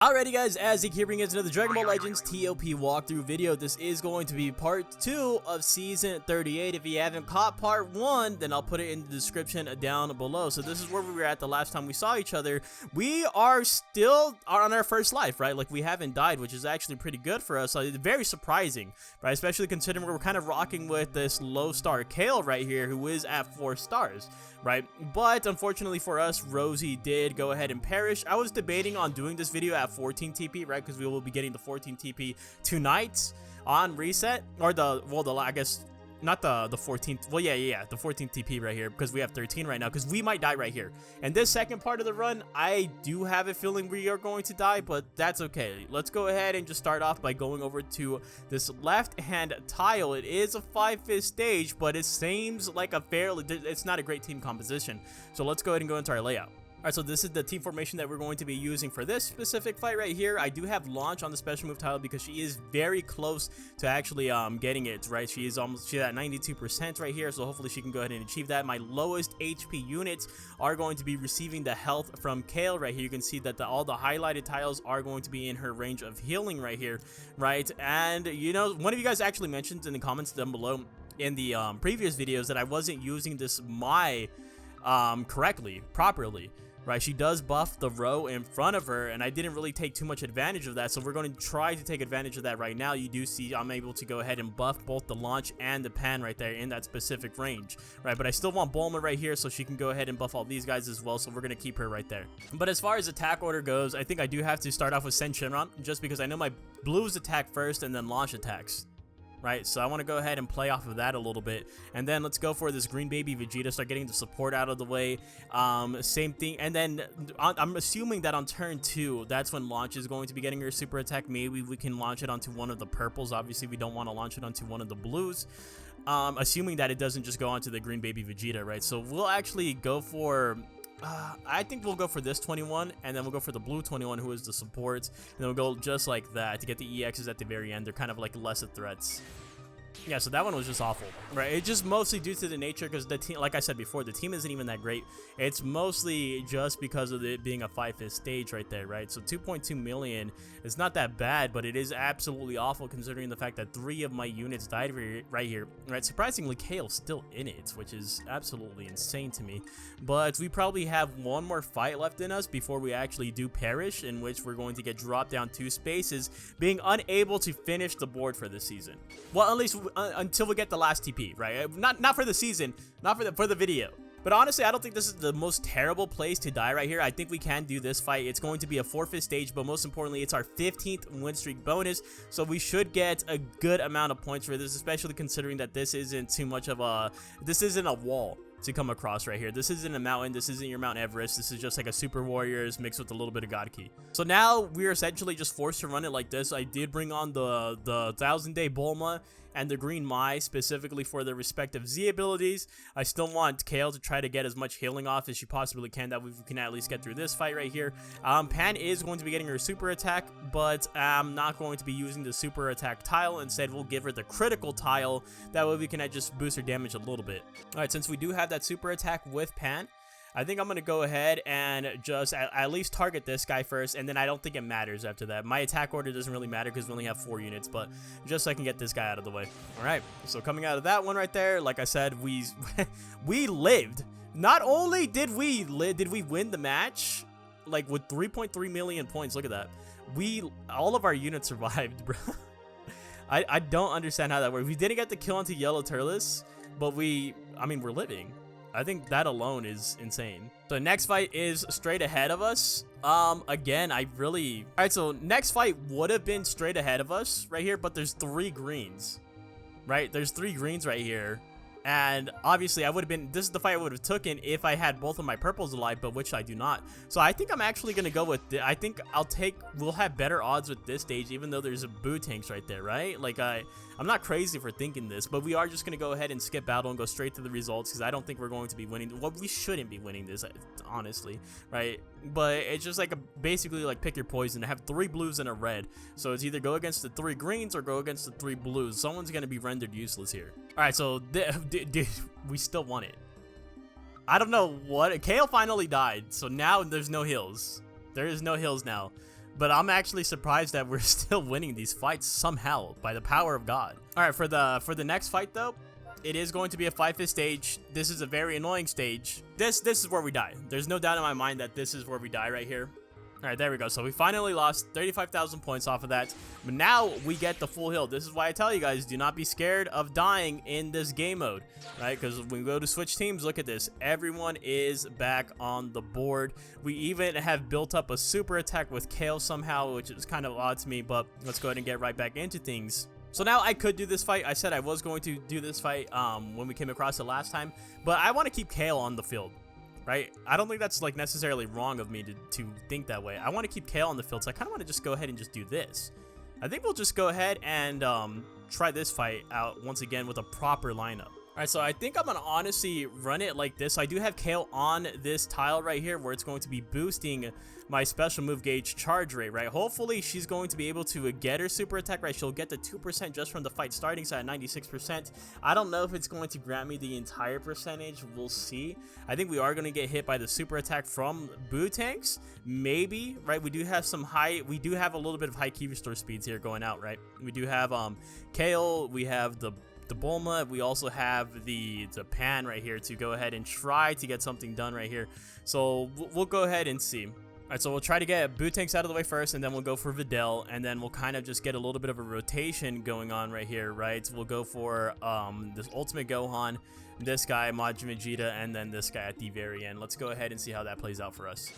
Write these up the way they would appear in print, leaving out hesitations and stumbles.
Alrighty guys, as Zeke here bringing us another Dragon Ball Legends TOP walkthrough video. This is going to be part 2 of season 38. If you haven't caught part 1, then I'll put it in the description down below. So this is where we were at the last time we saw each other. We are still on our first life, right? Like we haven't died, which is actually pretty good for us. So very surprising, right? Especially considering we're kind of rocking with this low star Kale right here, who is at 4 stars, right? But unfortunately for us, Rosie did go ahead and perish. I was debating on doing this video at 14 TP, right? Because we will be getting the 14 TP tonight on reset, or I guess not the 14th. Well, yeah, the 14th TP right here, because we have 13 right now, because we might die right here. And this second part of the run, I do have a feeling we are going to die, but that's okay. Let's go ahead and just start off by going over to this left-hand tile. It is a 5-5 stage, but it seems like it's not a great team composition. So let's go ahead and go into our layout. Alright, so this is the team formation that we're going to be using for this specific fight right here. I do have Launch on the special move tile because she is very close to actually getting it, right? She's at 92% right here, so hopefully she can go ahead and achieve that. My lowest HP units are going to be receiving the health from Kale right here. You can see that all the highlighted tiles are going to be in her range of healing right here, right? And, you know, one of you guys actually mentioned in the comments down below in the previous videos that I wasn't using this properly. Right, she does buff the row in front of her, and I didn't really take too much advantage of that, so we're going to try to take advantage of that right now. You do see I'm able to go ahead and buff both the Launch and the Pan right there in that specific range, right? But I still want Bulma right here, so she can go ahead and buff all these guys as well, so we're going to keep her right there. But as far as attack order goes, I think I do have to start off with Sen Shinron, just because I know my blues attack first and then Launch attacks. Right, so I want to go ahead and play off of that a little bit, and then let's go for this green baby Vegeta, start getting the support out of the way. Same thing, and then I'm assuming that on turn 2, that's when Launch is going to be getting her super attack. Maybe we can launch it onto one of the purples. Obviously we don't want to launch it onto one of the blues, assuming that it doesn't just go onto the green baby Vegeta, right? So we'll actually go for I think we'll go for this 21, and then we'll go for the blue 21, who is the support, and then we'll go just like that to get the EXs at the very end. They're kind of like lesser threats. Yeah, so that one was just awful, right? It's just mostly due to the nature, because the team, like I said before, the team isn't even that great. It's mostly just because of it being a 5-5 stage right there, right? So 2.2 million is not that bad, but it is absolutely awful considering the fact that 3 of my units died right here, right? Surprisingly, Kale's still in it, which is absolutely insane to me. But we probably have one more fight left in us before we actually do perish, in which we're going to get dropped down 2 spaces, being unable to finish the board for this season. Well, at least until we get the last TP, right? Not for the season, not for the video. But honestly, I don't think this is the most terrible place to die right here. I think we can do this fight. It's going to be a 4-5 stage, but most importantly, it's our 15th win streak bonus, so we should get a good amount of points for this, especially considering that this isn't too much of this isn't a wall to come across right here. This isn't a mountain. This isn't your Mount Everest. This is just like a Super Warriors mixed with a little bit of God Key. So now we're essentially just forced to run it like this. I did bring on the 1000-day Bulma and the Green Mai specifically for their respective Z abilities. I still want Kale to try to get as much healing off as she possibly can, that we can at least get through this fight right here. Pan is going to be getting her super attack, but I'm not going to be using the super attack tile. Instead, we'll give her the critical tile. That way we can just boost her damage a little bit. Alright, since we do have that super attack with Pan, I think I'm going to go ahead and just at least target this guy first, and then I don't think it matters after that. My attack order doesn't really matter because we only have 4 units, but just so I can get this guy out of the way. Alright, so coming out of that one right there, like I said, we lived. Not only did we win the match, like with 3.3 million points, look at that. All of our units survived, bro. I don't understand how that works. We didn't get the kill onto Yellow Turles, but we're living. I think that alone is insane. So next fight is straight ahead of us. Again, Alright, so next fight would have been straight ahead of us right here, but there's 3 greens. Right? There's 3 greens right here. And obviously this is the fight I would have taken if I had both of my purples alive, but which I do not. So I think I'm actually going to go with I think we'll have better odds with this stage, even though there's a Boo Tanks right there, right? Like I'm not crazy for thinking this, but we are just going to go ahead and skip battle and go straight to the results, because I don't think we're going to be winning. Well, we shouldn't be winning this, honestly, right? But it's just like basically like pick your poison. I have 3 blues and a red, so it's either go against the 3 greens or go against the 3 blues. Someone's going to be rendered useless here. All right, so we still won it. I don't know what. Kale finally died, so now there's no heals. There is no heals now. but I'm actually surprised that we're still winning these fights somehow by the power of God. All right, for the next fight though, it is going to be a 5-fist stage. This is a very annoying stage. This is where we die. There's no doubt in my mind that this is where we die right here. All right, there we go. So we finally lost 35,000 points off of that. But now we get the full heal. This is why I tell you guys, do not be scared of dying in this game mode, right? Because when we go to switch teams, look at this. Everyone is back on the board. We even have built up a super attack with Kale somehow, which is kind of odd to me, but let's go ahead and get right back into things. So now I could do this fight. I said I was going to do this fight when we came across it last time, but I want to keep Kale on the field. Right? I don't think that's like necessarily wrong of me to think that way. I want to keep Kale on the field, so I kind of want to just go ahead and just do this. I think we'll just go ahead and try this fight out once again with a proper lineup. All right, so I think I'm gonna honestly run it like this. I do have Kale on this tile right here where it's going to be boosting my special move gauge charge rate, right? Hopefully she's going to be able to get her super attack, right? She'll get the 2% just from the fight starting, so at 96%. I don't know if it's going to grant me the entire percentage. We'll see. I think we are going to get hit by the super attack from Boo Tanks. Maybe, right? We do have a little bit of high key restore speeds here going out, right? We do have Kale, we have the Bulma, we also have the Pan right here to go ahead and try to get something done right here. So we'll go ahead and see. All right, so we'll try to get Boo Tanks out of the way first, and then we'll go for Videl, and then we'll kind of just get a little bit of a rotation going on right here, right? So we'll go for this Ultimate Gohan, this guy, Majin Vegeta, and then this guy at the very end. Let's go ahead and see how that plays out for us.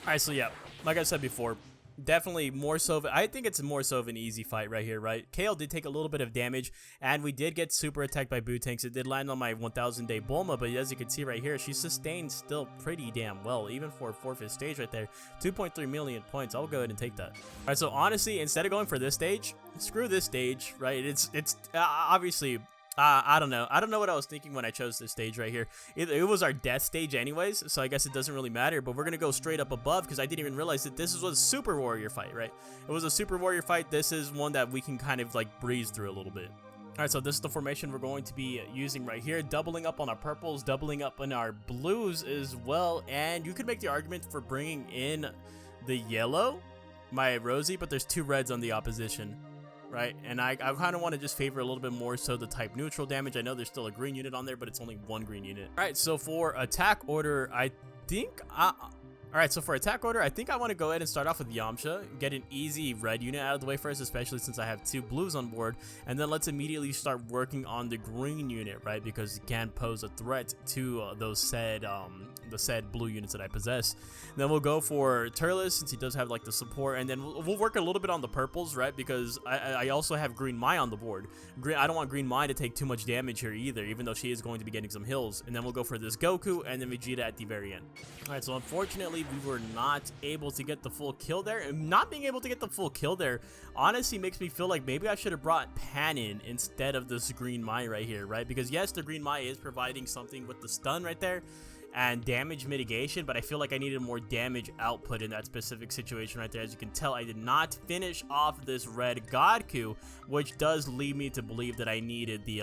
All right, so yeah, like I said before, definitely more so. I think it's more so of an easy fight right here, right? Kale did take a little bit of damage, and we did get super attacked by Boo Tanks. It did land on my 1,000 day Bulma, but as you can see right here, she sustained still pretty damn well, even for a 4-5th stage right there. 2.3 million points. I'll go ahead and take that. All right, so honestly, instead of going for this stage, screw this stage, right? It's obviously. I don't know. I don't know what I was thinking when I chose this stage right here. It was our death stage anyways, so I guess it doesn't really matter. But we're going to go straight up above because I didn't even realize that this was a Super Warrior fight, right? It was a Super Warrior fight. This is one that we can kind of like breeze through a little bit. All right, so this is the formation we're going to be using right here. Doubling up on our purples, doubling up on our blues as well. And you could make the argument for bringing in the yellow, my Rosie, but there's 2 reds on the opposition. Right, and I kind of want to just favor a little bit more so the type neutral damage. I know there's still a green unit on there, but it's only 1 green unit. All right, so for attack order, I think all right, so for attack order, I think I want to go ahead and start off with Yamcha, get an easy red unit out of the way first, especially since I have 2 blues on board, and then let's immediately start working on the green unit, right? Because it can pose a threat to those said the said blue units that I possess. And then we'll go for Turles since he does have like the support, and then we'll work a little bit on the purples, right? Because I also have Green Mai on the board. I don't want Green Mai to take too much damage here either, even though she is going to be getting some hills. And then we'll go for this Goku and then Vegeta at the very end. All right, so unfortunately we were not able to get the full kill there, and not being able to get the full kill there honestly makes me feel like maybe I should have brought Pan in instead of this Green Mai right here, right? Because yes, the Green Mai is providing something with the stun right there and damage mitigation, but I feel like I needed more damage output in that specific situation right there. As you can tell, I did not finish off this red Godku, which does lead me to believe that I needed the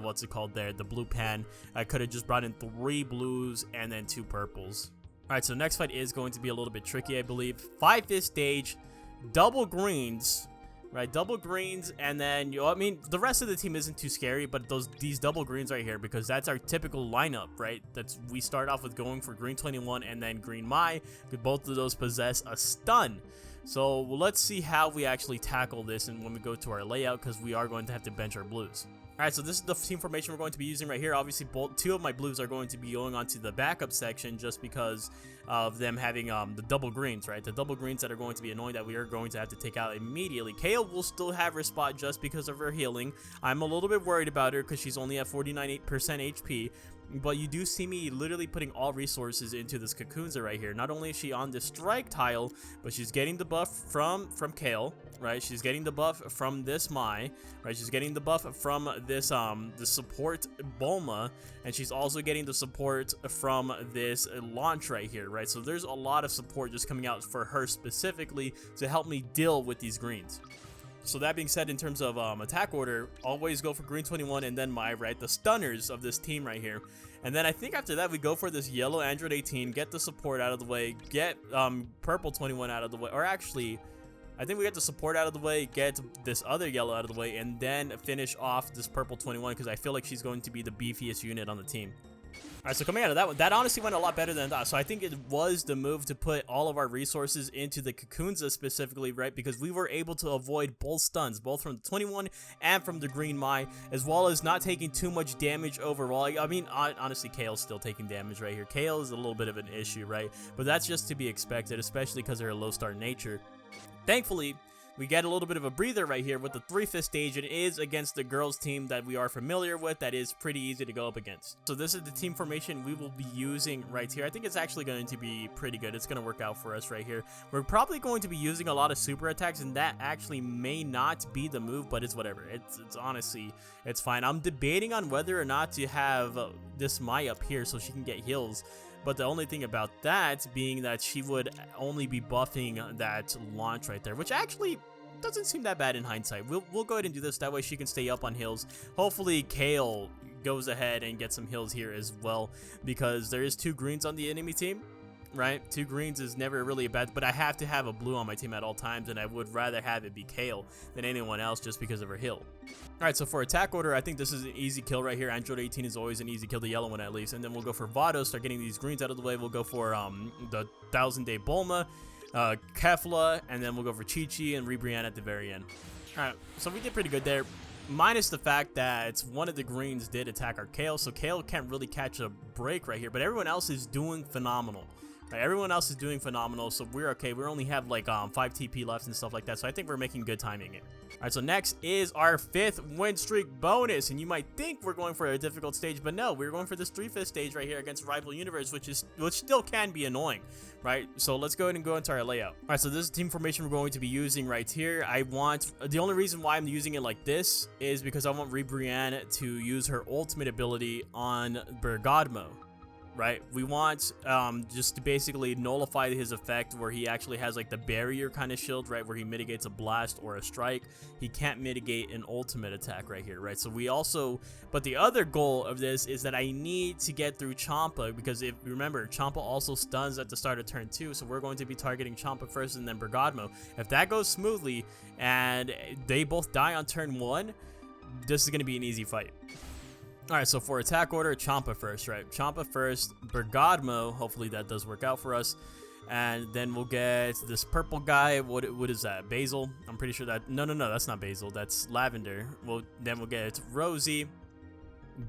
what's it called there, the blue Pan. I could have just brought in 3 blues and then 2 purples. All right, so next fight is going to be a little bit tricky, I believe. 5th stage, double greens, right? Double greens, and then I mean, the rest of the team isn't too scary, but these double greens right here, because that's our typical lineup, right? We start off with going for green 21 and then green Mai, because both of those possess a stun. So let's see how we actually tackle this, and when we go to our layout, because we are going to have to bench our blues. All right, so this is the team formation we're going to be using right here. Obviously, 2 of my blues are going to be going onto the backup section just because of them having the double greens, right? The double greens that are going to be annoying that we are going to have to take out immediately. Kale will still have her spot just because of her healing. I'm a little bit worried about her because she's only at 49% HP. But you do see me literally putting all resources into this Kakunza right here. Not only is she on the strike tile, but she's getting the buff from Kale, right? She's getting the buff from this Mai, right? She's getting the buff from this the support Bulma, and she's also getting the support from this launch right here, right? So there's a lot of support just coming out for her specifically to help me deal with these greens. So that being said, in terms of attack order, always go for green 21 and then Mai, right? The stunners of this team right here. And then I think after that, we go for this yellow Android 18, get the support out of the way, get purple 21 out of the way. Or actually, I think we get the support out of the way, get this other yellow out of the way, and then finish off this purple 21 because I feel like she's going to be the beefiest unit on the team. Alright, so coming out of that one, that honestly went a lot better than that. So I think it was the move to put all of our resources into the Kakunza specifically, right? Because we were able to avoid both stuns, both from the 21 and from the green Mai, as well as not taking too much damage overall. I mean, honestly, Kale's still taking damage right here. Kale is a little bit of an issue, right? But that's just to be expected, especially because they're a low star nature. Thankfully, we get a little bit of a breather right here with the 3-5 stage. It is against the girls team that we are familiar with, that is pretty easy to go up against. So this is the team formation we will be using right here. I think it's actually going to be pretty good. It's going to work out for us right here. We're probably going to be using a lot of super attacks, and that actually may not be the move, but it's whatever. It's honestly, it's fine. I'm debating on whether or not to have this Mai up here so she can get heals. But the only thing about that being that she would only be buffing that launch right there, which actually doesn't seem that bad in hindsight. We'll go ahead and do this. That way she can stay up on hills. Hopefully Kale goes ahead and gets some hills here as well, because there is 2 greens on the enemy team, right? 2 greens is never really a bad, but I have to have a blue on my team at all times, and I would rather have it be Kale than anyone else just because of her hill. Alright, so for attack order, I think this is an easy kill right here. Android 18 is always an easy kill, the yellow one at least. And then we'll go for Vado, start getting these greens out of the way. We'll go for the 1000-day Bulma, Kefla, and then we'll go for Chi-Chi and Ribrianne at the very end. Alright, so we did pretty good there. Minus the fact that one of the greens did attack our Kale, so Kale can't really catch a break right here. But everyone else is doing phenomenal. Right, everyone else is doing phenomenal, so we're okay. We only have like 5 TP left and stuff like that, so I think we're making good timing it. Alright, so next is our 5th win streak bonus, and you might think we're going for a difficult stage, but no, we're going for this 3-5 stage right here against Rival Universe, which still can be annoying, right? So let's go ahead and go into our layout. Alright, so this is the team formation we're going to be using right here. The only reason why I'm using it like this is because I want Ribrianne to use her ultimate ability on Bergadmo. Right, we want just to basically nullify his effect where he actually has like the barrier kind of shield, right, where he mitigates a blast or a strike. He can't mitigate an ultimate attack right here, right? So we also, but the other goal of this is that I need to get through Champa, because if you remember, Champa also stuns at the start of turn 2, so we're going to be targeting Champa first and then Bergadmo. If that goes smoothly and they both die on turn 1, this is going to be an easy fight. Alright, so for attack order, Champa first, right? Champa first, Bergadmo, hopefully that does work out for us. And then we'll get this purple guy, what is that, Basil? I'm pretty sure that, no, that's not Basil, that's Lavender. Then we'll get Rosie,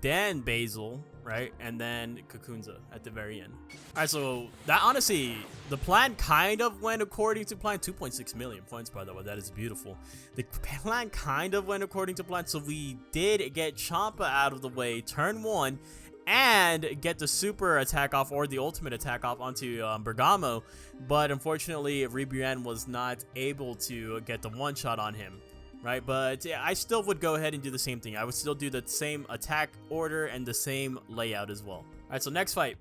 then Basil, right? And then Kakunza at the very end. Alright, so that honestly, the plan kind of went according to plan. 2.6 million points, by the way, that is beautiful. The plan kind of went according to plan, so we did get Champa out of the way turn 1 and get the super attack off or the ultimate attack off onto Bergamo, but unfortunately Ribrianne was not able to get the one shot on him. Right, but yeah, I still would go ahead and do the same thing. I would still do the same attack order and the same layout as well. All right, so next fight,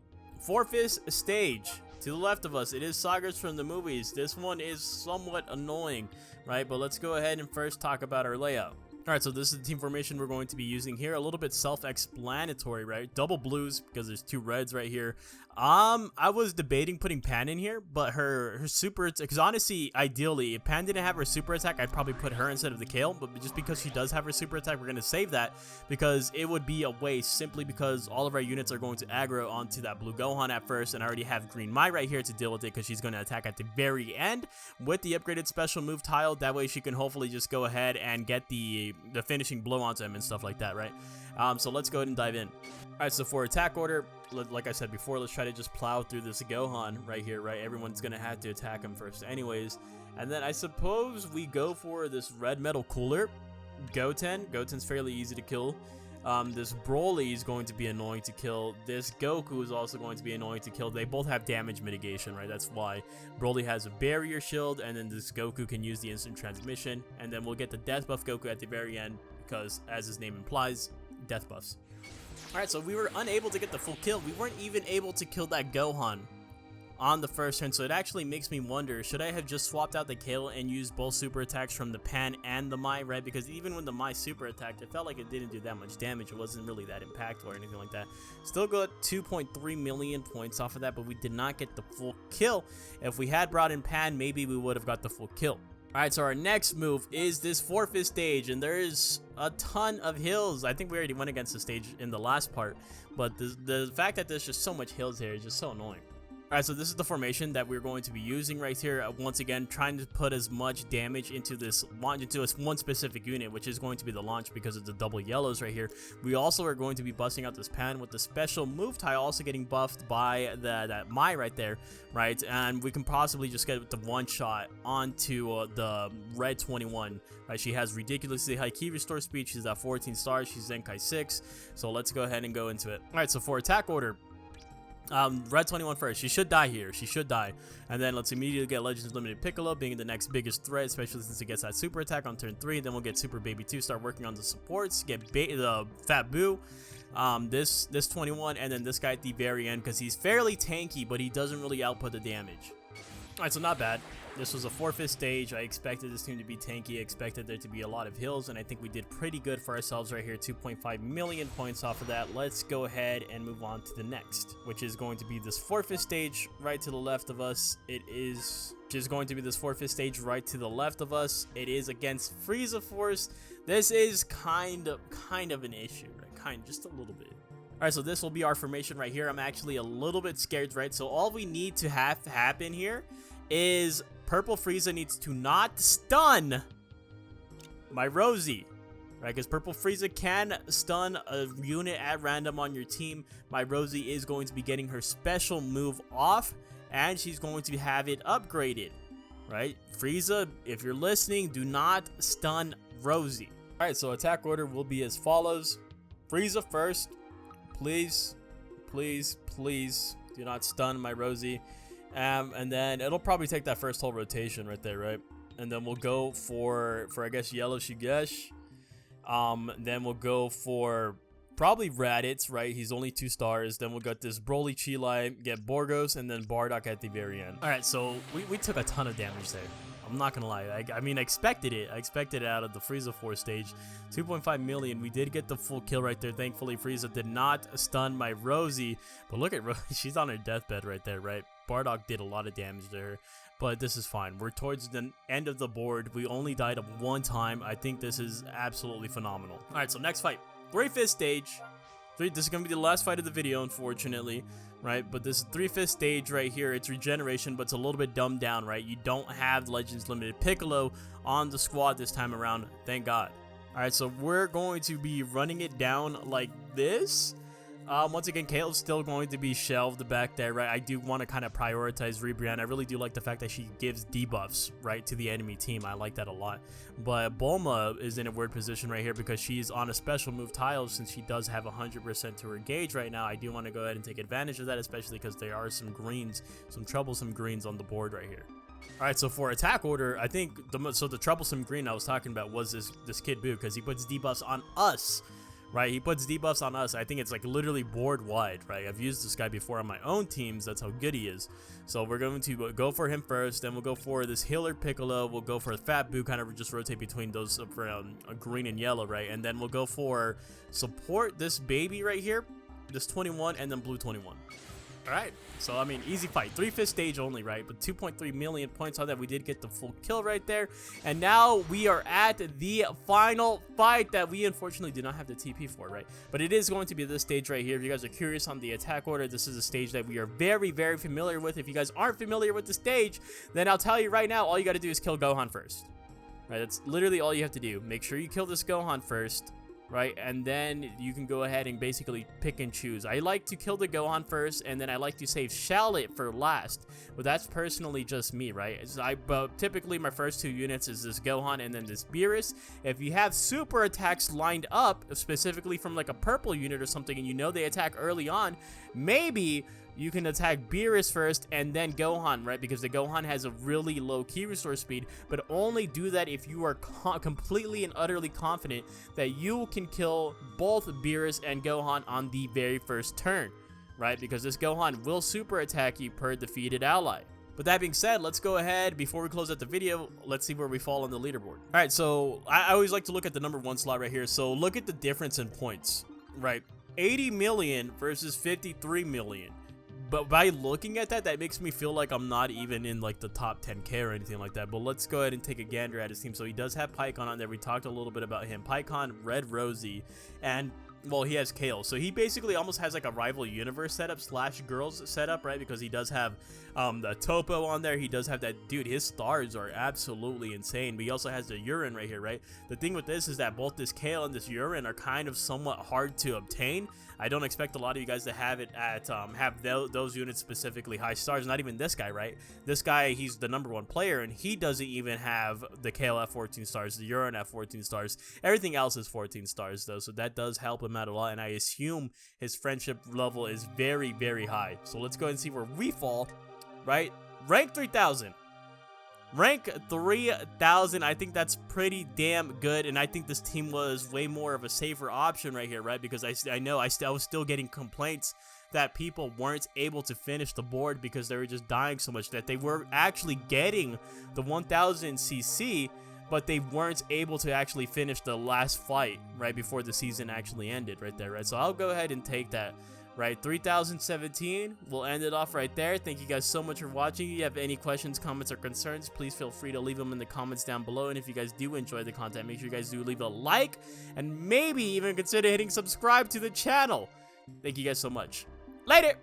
4th stage. To the left of us, it is Sagas from the movies. This one is somewhat annoying, right? But let's go ahead and first talk about our layout. All right, so this is the team formation we're going to be using here. A little bit self-explanatory, right? Double blues because there's 2 reds right here. I was debating putting Pan in here, but her super, because honestly, ideally, if Pan didn't have her super attack, I'd probably put her instead of the Kale, but just because she does have her super attack, we're going to save that because it would be a waste simply because all of our units are going to aggro onto that blue Gohan at first, and I already have green Mai right here to deal with it because she's going to attack at the very end with the upgraded special move tile. That way she can hopefully just go ahead and get the finishing blow onto him and stuff like that, right? So let's go ahead and dive in. All right, so for attack order, like I said before, let's try to just plow through this Gohan right here, right? Everyone's going to have to attack him first anyways. And then I suppose we go for this red metal cooler, Goten. Goten's fairly easy to kill. This Broly is going to be annoying to kill. This Goku is also going to be annoying to kill. They both have damage mitigation, right? That's why Broly has a barrier shield, and then this Goku can use the instant transmission. And then we'll get the death buff Goku at the very end because, as his name implies, death buffs. Alright, so we were unable to get the full kill. We weren't even able to kill that Gohan. on the first turn, so it actually makes me wonder, should I have just swapped out the kill and used both super attacks from the Pan and the Mai, right? Because even when the Mai super attacked, it felt like it didn't do that much damage. It wasn't really that impactful or anything like that. Still got 2.3 million points off of that, but we did not get the full kill. If we had brought in Pan, maybe we would have got the full kill. Alright, so our next move is this forfeit stage, and there is a ton of hills. I think we already went against the stage in the last part, but the fact that there's just so much hills here is just so annoying. Alright, so this is the formation that we're going to be using right here. Once again, trying to put as much damage into this launch, into one specific unit, which is going to be the launch because of the double yellows right here. We also are going to be busting out this Pan with the special move tile also getting buffed by that Mai right there, right? And we can possibly just get the one shot onto the red 21, right? She has ridiculously high key restore speed. She's at 14 stars. She's Zenkai 6. So let's go ahead and go into it. Alright, so for attack order, red 21 first. She should die here. She should die. And then let's immediately get Legends Limited Piccolo being the next biggest threat, especially since it gets that super attack on turn 3. Then we'll get Super Baby 2, start working on the supports, get the Fat Boo, this 21, and then this guy at the very end because he's fairly tanky, but he doesn't really output the damage. Alright, so not bad. This was a forfeit stage. I expected this team to be tanky. I expected there to be a lot of hills, and I think we did pretty good for ourselves right here. 2.5 million points off of that. Let's go ahead and move on to the next, which is going to be this forfeit stage right to the left of us. It is just going to be this forfeit stage right to the left of us. It is against Frieza Force. This is kind of an issue, right? Just a little bit. Alright, so this will be our formation right here. I'm actually a little bit scared, right? So all we need to have happen here is Purple Frieza needs to not stun my Rosie, right? Because Purple Frieza can stun a unit at random on your team. My Rosie is going to be getting her special move off, and she's going to have it upgraded, right? Frieza, if you're listening, do not stun Rosie. Alright, so attack order will be as follows. Frieza first. Please, please, please do not stun my Rosie. And then it'll probably take that first whole rotation right there, right? And then we'll go for I guess Yellow Shigesh. Then we'll go for probably Raditz, right? He's only 2 stars. Then we'll get this Broly Chilai, get Borgos, and then Bardock at the very end. Alright, so we took a ton of damage there. I'm not gonna lie. I mean, I expected it. I expected it out of the Frieza Force stage. 2.5 million. We did get the full kill right there. Thankfully, Frieza did not stun my Rosie. But look at Rosie. She's on her deathbed right there, right? Bardock did a lot of damage to her. But this is fine. We're towards the end of the board. We only died one time. I think this is absolutely phenomenal. Alright, so next fight. 3/5 stage. This is going to be the last fight of the video, unfortunately. Right, but this 3/5 stage right here, it's regeneration, but it's a little bit dumbed down, right? You don't have Legends Limited Piccolo on the squad this time around, thank God. All right, so we're going to be running it down like this. Once again, Kale's still going to be shelved back there, right? I do want to kind of prioritize Ribrianne. I really do like the fact that she gives debuffs, right, to the enemy team. I like that a lot. But Bulma is in a weird position right here because she's on a special move tile since she does have 100% to her gauge right now. I do want to go ahead and take advantage of that, especially because there are some greens, some troublesome greens on the board right here. All right, so for attack order, I think the troublesome green I was talking about was this Kid Buu because he puts debuffs on us. Right, he puts debuffs on us. I think it's like literally board wide, right? I've used this guy before on my own teams. That's how good he is. So we're going to go for him first. Then we'll go for this healer Piccolo. We'll go for Fat Buu, kind of just rotate between those for green and yellow, right? And then we'll go for support this baby right here, this 21, and then blue 21. All right, so I mean, easy fight. 3/5 stage only, right? But 2.3 million points on that. We did get the full kill right there. And now we are at the final fight that we unfortunately do not have the TP for, right? But it is going to be this stage right here. If you guys are curious on the attack order, this is a stage that we are very, very familiar with. If you guys aren't familiar with the stage, then I'll tell you right now, all you got to do is kill Gohan first. Right, that's literally all you have to do. Make sure you kill this Gohan first. Right, and then you can go ahead and basically pick and choose. I like to kill the Gohan first, and then I like to save Shallot for last. But that's personally just me, right? Typically, my first 2 units is this Gohan and then this Beerus. If you have super attacks lined up, specifically from like a purple unit or something, and you know they attack early on, maybe you can attack Beerus first and then Gohan, right? Because the Gohan has a really low key restore speed, but only do that if you are completely and utterly confident that you can kill both Beerus and Gohan on the very first turn, right? Because this Gohan will super attack you per defeated ally. But that being said, let's go ahead, before we close out the video, let's see where we fall on the leaderboard. All right, so I always like to look at the number 1 slot right here. So look at the difference in points, right? 80 million versus 53 million. But by looking at that, that makes me feel like I'm not even in like the top 10k or anything like that. But let's go ahead and take a gander at his team. So he does have Pycon on there. We talked a little bit about him. Pycon, Red Rosie, and well, he has Kale. So he basically almost has like a rival universe setup / girls setup, right? Because he does have the Topo on there. He does have that, dude, his stars are absolutely insane. But he also has the urine right here, right? The thing with this is that both this Kale and this urine are kind of somewhat hard to obtain. I don't expect a lot of you guys to have it at have those units specifically high stars. Not even this guy, right? This guy, he's the number 1 player, and he doesn't even have the Kale at 14 stars, the urine at 14 stars. Everything else is 14 stars though, so that does help him out a lot. And I assume his friendship level is very, very high. So let's go ahead and see where we fall. Right, rank 3000. Rank 3000, I think that's pretty damn good, and I think this team was way more of a safer option right here, right? Because I know I was still getting complaints that people weren't able to finish the board because they were just dying so much, that they were actually getting the 1000 CC, but they weren't able to actually finish the last fight right before the season actually ended right there, right? So I'll go ahead and take that. Right, 3017, we'll end it off right there. Thank you guys so much for watching. If you have any questions, comments, or concerns, please feel free to leave them in the comments down below. And if you guys do enjoy the content, make sure you guys do leave a like and maybe even consider hitting subscribe to the channel. Thank you guys so much. Later!